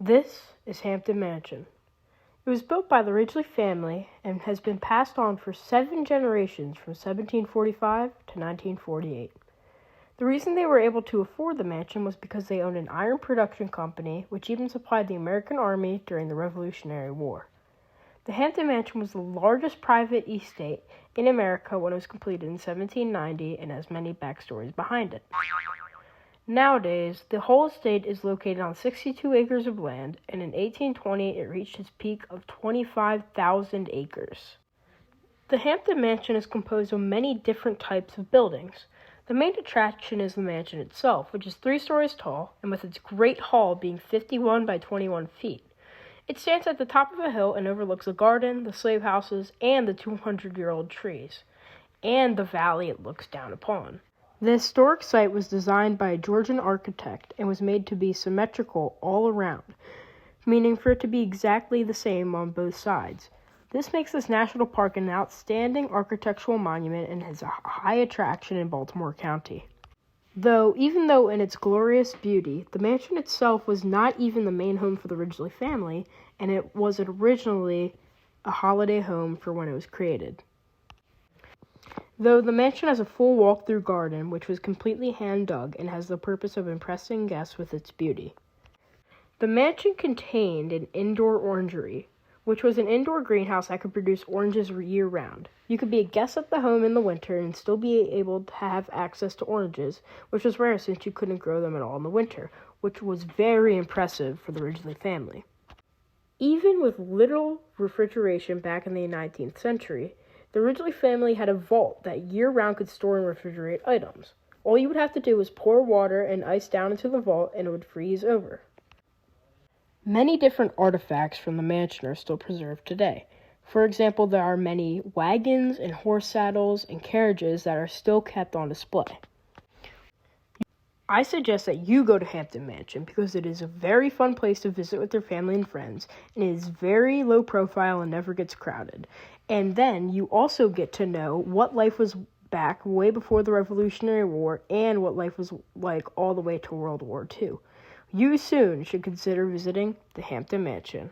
This is Hampton Mansion. It was built by the Ridgely family and has been passed on for 7 generations from 1745 to 1948. The reason they were able to afford the mansion was because they owned an iron production company which even supplied the American Army during the Revolutionary War. The Hampton Mansion was the largest private estate in America when it was completed in 1790 and has many backstories behind it. Nowadays, the whole estate is located on 62 acres of land, and in 1820 it reached its peak of 25,000 acres. The Hampton Mansion is composed of many different types of buildings. The main attraction is the mansion itself, which is 3 stories tall, and with its great hall being 51 by 21 feet. It stands at the top of a hill and overlooks the garden, the slave houses, and the 200-year-old trees, and the valley it looks down upon. The historic site was designed by a Georgian architect and was made to be symmetrical all around, meaning for it to be exactly the same on both sides. This makes this national park an outstanding architectural monument and has a high attraction in Baltimore County. Even though in its glorious beauty, the mansion itself was not even the main home for the Ridgely family, and it was originally a holiday home for when it was created. Though the mansion has a full walk-through garden, which was completely hand-dug and has the purpose of impressing guests with its beauty. The mansion contained an indoor orangery, which was an indoor greenhouse that could produce oranges year-round. You could be a guest at the home in the winter and still be able to have access to oranges, which was rare since you couldn't grow them at all in the winter, which was very impressive for the Ridgely family. Even with little refrigeration back in the 19th century, the Ridgely family had a vault that year-round could store and refrigerate items. All you would have to do was pour water and ice down into the vault and it would freeze over. Many different artifacts from the mansion are still preserved today. For example, there are many wagons and horse saddles and carriages that are still kept on display. I suggest that you go to Hampton Mansion because it is a very fun place to visit with your family and friends, and it is very low profile and never gets crowded. And then you also get to know what life was back way before the Revolutionary War and what life was like all the way to World War II. You soon should consider visiting the Hampton Mansion.